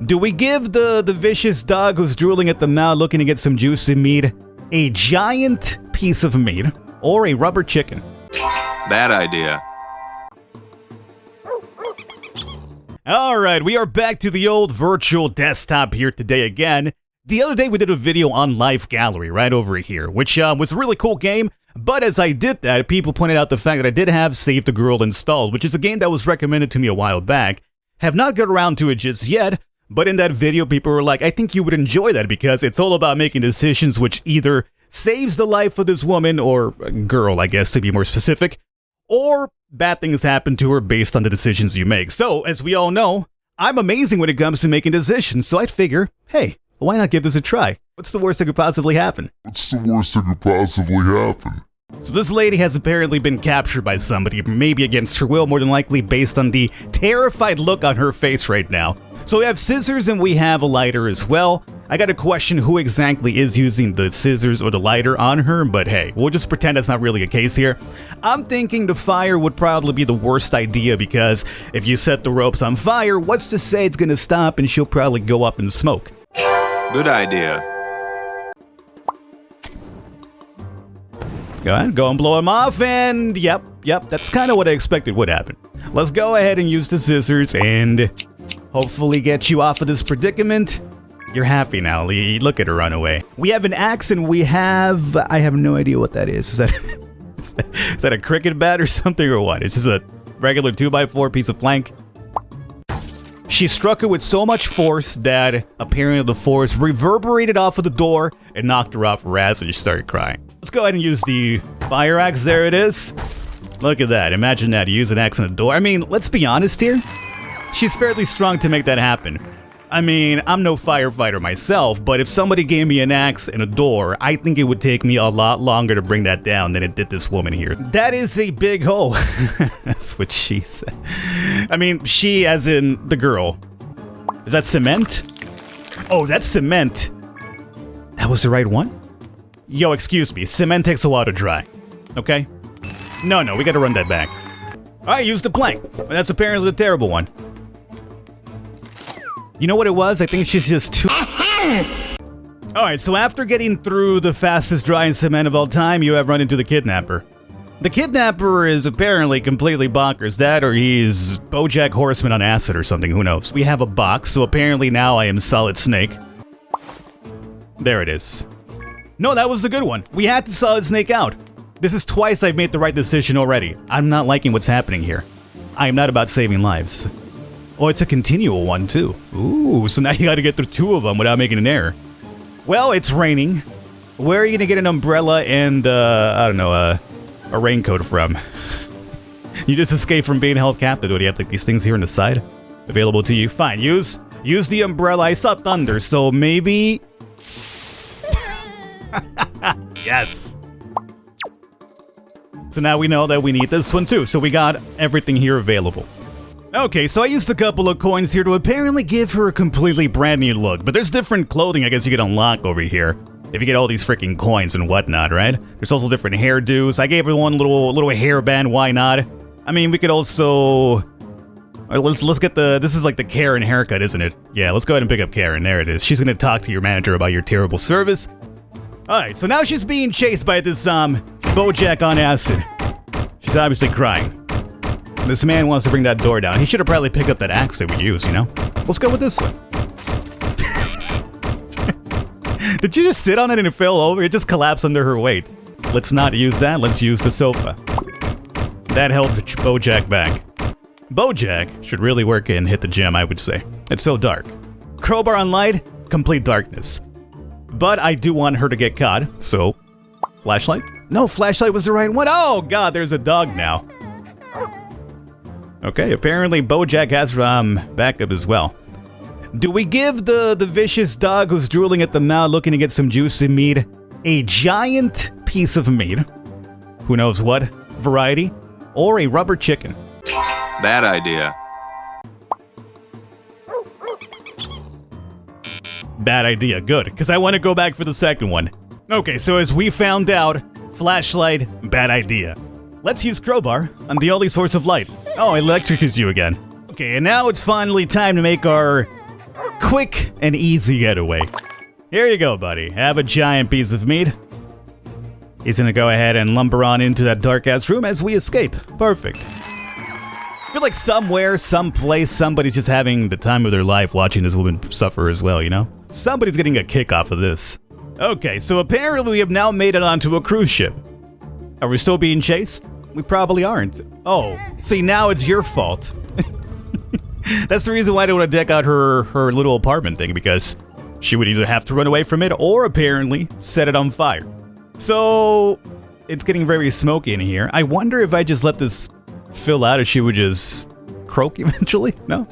Do we give the vicious dog who's drooling at the mouth looking to get some juicy meat a giant piece of meat or a rubber chicken? Bad idea. Alright, we are back to the old virtual desktop here today again. The other day we did a video on Life Gallery right over here, which was a really cool game, but as I did that, people pointed out the fact that I did have Save the Girl installed, which is a game that was recommended to me a while back. Have not got around to it just yet, but in that video people were like, I think you would enjoy that because it's all about making decisions which either saves the life of this woman, or girl I guess to be more specific, or bad things happen to her based on the decisions you make. So, as we all know, I'm amazing when it comes to making decisions, so I figure, hey, why not give this a try? What's the worst that could possibly happen? So this lady has apparently been captured by somebody, maybe against her will, more than likely based on the terrified look on her face right now. So we have scissors and we have a lighter as well. I gotta question who exactly is using the scissors or the lighter on her, but hey, we'll just pretend that's not really a case here. I'm thinking the fire would probably be the worst idea because if you set the ropes on fire, what's to say it's gonna stop and she'll probably go up in smoke? Good idea. Go ahead, go and blow him off, and yep, that's kind of what I expected would happen. Let's go ahead and use the scissors and hopefully get you off of this predicament. You're happy now, Lee. Look at her run away. We have an axe and we have... I have no idea what that is. Is that a cricket bat or something or what? Is this a regular 2x4 piece of plank? She struck her with so much force that apparently the force reverberated off of the door and knocked her off her ass and she started crying. Let's go ahead and use the fire axe. There it is. Look at that. Imagine that. You use an axe on a door. I mean, let's be honest here. She's fairly strong to make that happen. I mean, I'm no firefighter myself, but if somebody gave me an axe and a door, I think it would take me a lot longer to bring that down than it did this woman here. That is a big hole. That's what she said. I mean, she as in the girl. Is that cement? Oh, that's cement. That was the right one? Yo, excuse me. Cement takes a while to dry. Okay? No, we gotta run that back. I used the plank. That's apparently the terrible one. You know what it was? I think she's just too... Alright, so after getting through the fastest drying cement of all time, you have run into the kidnapper. The kidnapper is apparently completely bonkers. That or he's BoJack Horseman on acid or something, who knows. We have a box, so apparently now I am Solid Snake. There it is. No, that was the good one. We had to Solid Snake out. This is twice I've made the right decision already. I'm not liking what's happening here. I am not about saving lives. Oh, it's a continual one, too. Ooh, so now you gotta get through two of them without making an error. Well, it's raining. Where are you gonna get an umbrella and, I don't know, a raincoat from? You just escaped from being held captive. Do you have, like, these things here on the side available to you? Fine, use the umbrella. I saw thunder, so maybe... Yes! So now we know that we need this one, too. So we got everything here available. Okay, so I used a couple of coins here to apparently give her a completely brand new look, but there's different clothing I guess you can unlock over here if you get all these freaking coins and whatnot, right? There's also different hairdos. I gave her one little hairband, why not? I mean, we could also... Let's get the... This is like the Karen haircut, isn't it? Yeah, let's go ahead and pick up Karen. There it is. She's gonna talk to your manager about your terrible service. Alright, so now she's being chased by this, BoJack on acid. She's obviously crying. This man wants to bring that door down. He should have probably picked up that axe that we use, you know? Let's go with this one. Did you just sit on it and it fell over? It just collapsed under her weight. Let's not use that. Let's use the sofa. That held BoJack back. BoJack should really work and hit the gym, I would say. It's so dark. Crowbar on light, complete darkness. But I do want her to get caught, so... Flashlight? No, flashlight was the right one. Oh, God, there's a dog now. Okay, apparently BoJack has backup as well. Do we give the vicious dog who's drooling at the mouth looking to get some juicy meat a giant piece of meat? Who knows what variety? Or a rubber chicken? Bad idea. Bad idea, good, because I want to go back for the second one. Okay, so as we found out, flashlight, bad idea. Let's use crowbar on the only source of light. Oh, it electrocutes you again. Okay, and now it's finally time to make our quick and easy getaway. Here you go, buddy. Have a giant piece of meat. He's gonna go ahead and lumber on into that dark-ass room as we escape. Perfect. I feel like somewhere, someplace, somebody's just having the time of their life watching this woman suffer as well, you know? Somebody's getting a kick off of this. Okay, so apparently we have now made it onto a cruise ship. Are we still being chased? We probably aren't. Oh, see, now it's your fault. That's the reason why I don't want to deck out her little apartment thing, because she would either have to run away from it or apparently set it on fire. So, it's getting very smoky in here. I wonder if I just let this fill out if she would just croak eventually? No?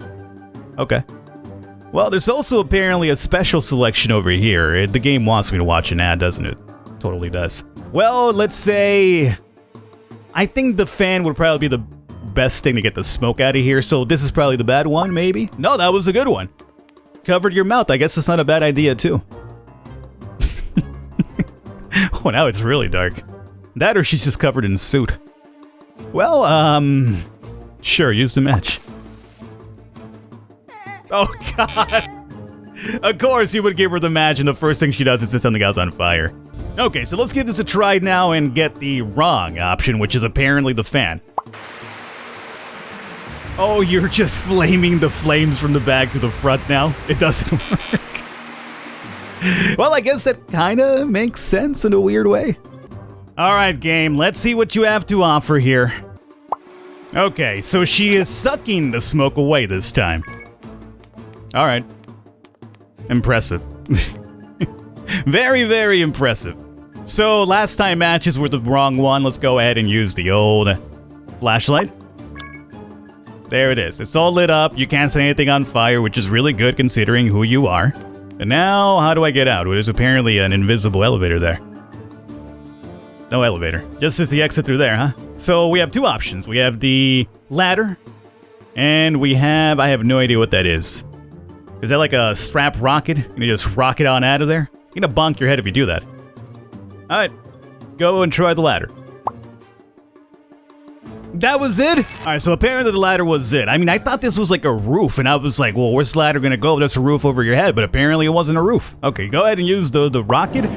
Okay. Well, there's also apparently a special selection over here. The game wants me to watch an ad, doesn't it? Totally does. Well, let's say... I think the fan would probably be the best thing to get the smoke out of here, so this is probably the bad one, maybe? No, that was a good one. Covered your mouth. I guess that's not a bad idea, too. Oh, now it's really dark. That or she's just covered in soot. Well, sure, use the match. Oh, God. Of course you would give her the match, and the first thing she does is set something else on fire. Okay, so let's give this a try now and get the wrong option, which is apparently the fan. Oh, you're just flaming the flames from the back to the front now? It doesn't work. Well, I guess that kinda makes sense in a weird way. Alright, game, let's see what you have to offer here. Okay, so she is sucking the smoke away this time. Alright. Impressive. Very, very impressive. So, last time matches were the wrong one. Let's go ahead and use the old flashlight. There it is. It's all lit up. You can't set anything on fire, which is really good considering who you are. And now, how do I get out? Well, there's apparently an invisible elevator there. No elevator. Just as the exit through there, huh? So we have two options. We have the ladder, and we have... I have no idea what that is. Is that like a strap rocket? And you just rocket on out of there? You're gonna bonk your head if you do that. Alright. Go and try the ladder. That was it? Alright, so apparently the ladder was it. I mean, I thought this was like a roof, and I was like, well, where's the ladder gonna go? There's a roof over your head, but apparently it wasn't a roof. Okay, go ahead and use the rocket.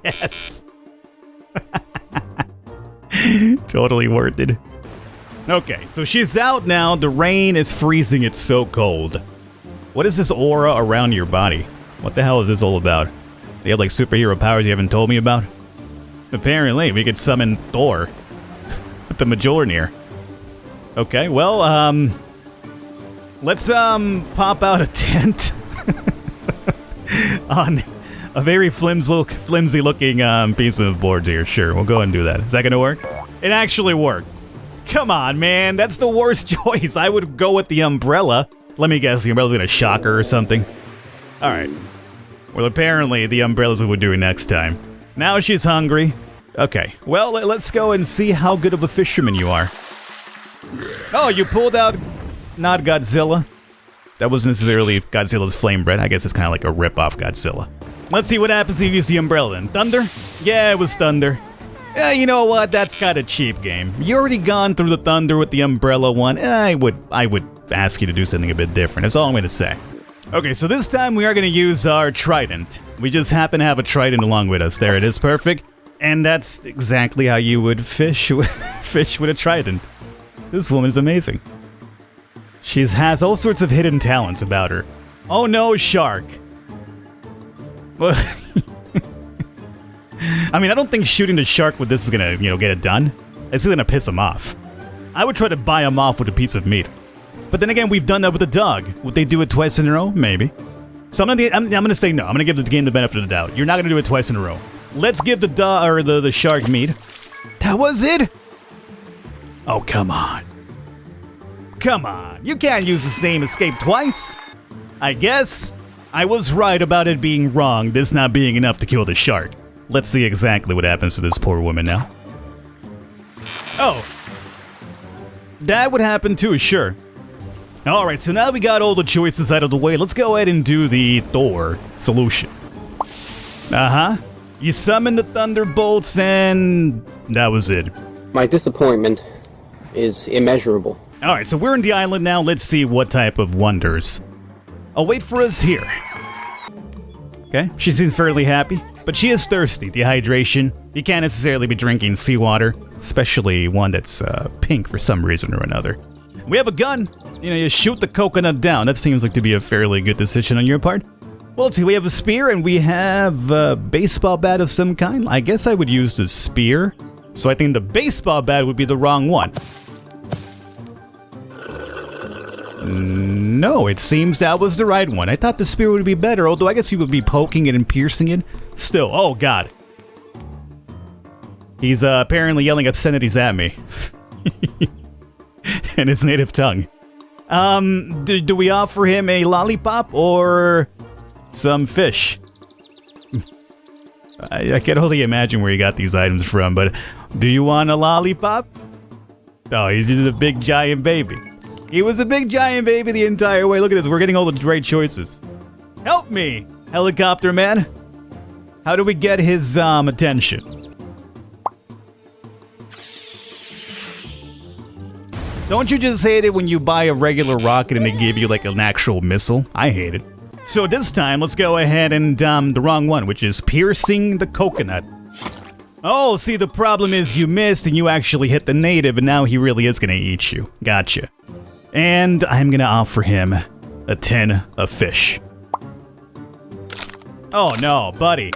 Yes. Totally worth it. Okay, so she's out now. The rain is freezing. It's so cold. What is this aura around your body? What the hell is this all about? They have like superhero powers you haven't told me about? Apparently, we could summon Thor. With the Mjolnir. Okay, well, let's, pop out a tent. On a very flimsy looking, piece of board here. Sure, we'll go ahead and do that. Is that gonna work? It actually worked. Come on, man, that's the worst choice. I would go with the umbrella. Let me guess, the umbrella's gonna shock her or something. Alright. Well, apparently, the umbrella's what we're doing next time. Now she's hungry. Okay, well, let's go and see how good of a fisherman you are. Oh, you pulled out not Godzilla. That wasn't necessarily Godzilla's flame bread. I guess it's kind of like a rip-off Godzilla. Let's see what happens if you use the umbrella then. Thunder? Yeah, it was thunder. Yeah, you know what? That's kind of cheap, game. You already gone through the thunder with the umbrella one. I would ask you to do something a bit different. That's all I'm going to say. Okay, so this time we are going to use our trident. We just happen to have a trident along with us. There it is, perfect. And that's exactly how you would fish with a trident. This woman is amazing. She has all sorts of hidden talents about her. Oh no, shark. Well, I mean, I don't think shooting the shark with this is gonna, get it done. It's gonna piss him off. I would try to buy him off with a piece of meat. But then again, we've done that with the dog. Would they do it twice in a row? Maybe. So I'm gonna say no. I'm gonna give the game the benefit of the doubt. You're not gonna do it twice in a row. Let's give the shark meat. That was it? Oh, come on. Come on. You can't use the same escape twice. I guess I was right about it being wrong, this not being enough to kill the shark. Let's see exactly what happens to this poor woman now. Oh. That would happen too, sure. Alright, so now we got all the choices out of the way. Let's go ahead and do the Thor solution. Uh-huh. You summoned the thunderbolts and that was it. My disappointment is immeasurable. Alright, so we're in the island now. Let's see what type of wonders wait for us here. Okay, she seems fairly happy, but she is thirsty. Dehydration. You can't necessarily be drinking seawater, especially one that's pink for some reason or another. We have a gun. You know, you shoot the coconut down. That seems like to be a fairly good decision on your part. Well, let's see, we have a spear and we have a baseball bat of some kind. I guess I would use the spear. So I think the baseball bat would be the wrong one. No, it seems that was the right one. I thought the spear would be better, although I guess you would be poking it and piercing it. Still, oh god. He's apparently yelling obscenities at me. In his native tongue. Do we offer him a lollipop or some fish? I can only imagine where he got these items from, but do you want a lollipop? Oh, he's just a big giant baby. He was a big giant baby the entire way. Look at this, we're getting all the great choices. Help me, helicopter man. How do we get his attention? Don't you just hate it when you buy a regular rocket and they give you like an actual missile? I hate it. So this time, let's go ahead and the wrong one, which is piercing the coconut. Oh, see, the problem is you missed and you actually hit the native, and now he really is gonna eat you. Gotcha. And I'm gonna offer him a tin of fish. Oh no, buddy.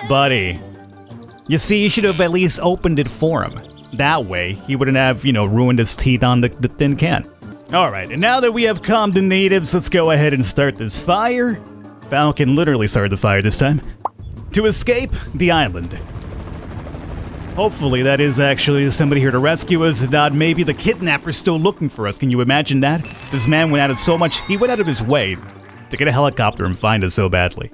Buddy. You see, you should have at least opened it for him. That way, he wouldn't have, you know, ruined his teeth on the tin can. Alright, and now that we have calmed the natives, let's go ahead and start this fire. Falcon literally started the fire this time. To escape the island. Hopefully that is actually somebody here to rescue us, not maybe the kidnapper's still looking for us. Can you imagine that? This man went out of his way to get a helicopter and find us so badly.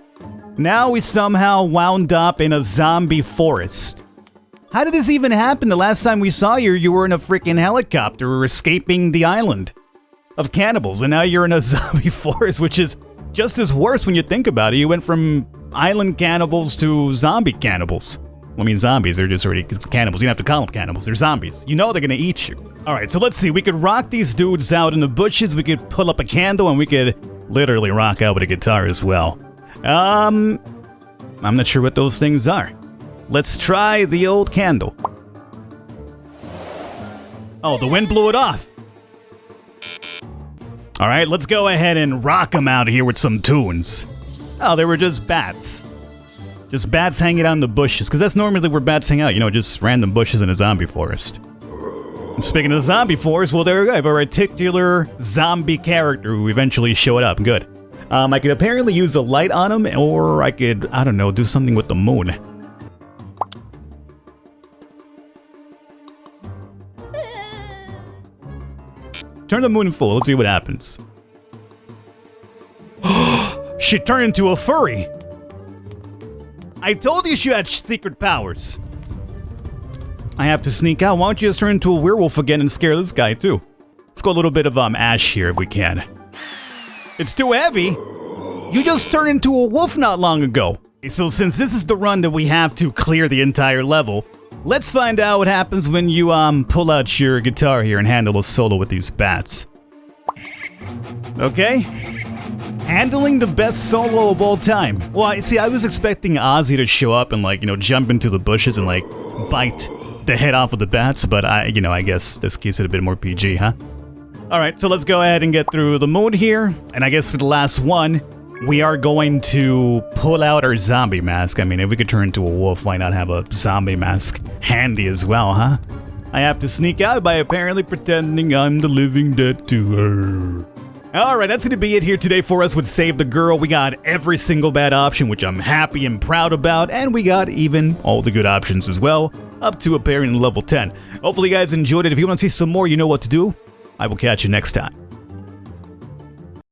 Now we somehow wound up in a zombie forest. How did this even happen? The last time we saw you, you were in a freaking helicopter escaping the island of cannibals, and now you're in a zombie forest, which is just as worse when you think about it. You went from island cannibals to zombie cannibals. Well, I mean, zombies, they're just already cannibals. You don't have to call them cannibals. They're zombies. You know they're gonna eat you. Alright, so let's see. We could rock these dudes out in the bushes. We could pull up a candle, and we could literally rock out with a guitar as well. I'm not sure what those things are. Let's try the old candle. Oh, the wind blew it off. Alright, let's go ahead and rock them out here with some tunes. Oh, they were just bats. Just bats hanging out in the bushes, because that's normally where bats hang out, you know, just random bushes in a zombie forest. And speaking of the zombie forest, well, there we go. I have a particular zombie character who eventually showed up. Good. I could apparently use a light on him, or I could, I don't know, do something with the moon. Turn the moon full, let's see what happens. She turned into a furry! I told you she had secret powers! I have to sneak out. Why don't you just turn into a werewolf again and scare this guy too? Let's go a little bit of ash here if we can. It's too heavy! You just turned into a wolf not long ago! So since this is the run that we have to clear the entire level, let's find out what happens when you pull out your guitar here and handle a solo with these bats. Okay? Handling the best solo of all time. Well, see, I was expecting Ozzy to show up and, like, you know, jump into the bushes and, like, bite the head off of the bats, but I guess this keeps it a bit more PG, huh? Alright, so let's go ahead and get through the mood here, and I guess for the last one, we are going to pull out our zombie mask. I mean, if we could turn into a wolf, why not have a zombie mask handy as well, huh? I have to sneak out by apparently pretending I'm the living dead to her. Alright, that's gonna be it here today for us with Save the Girl. We got every single bad option, which I'm happy and proud about, and we got even all the good options as well, up to apparently level 10. Hopefully you guys enjoyed it. If you want to see some more, you know what to do. I will catch you next time.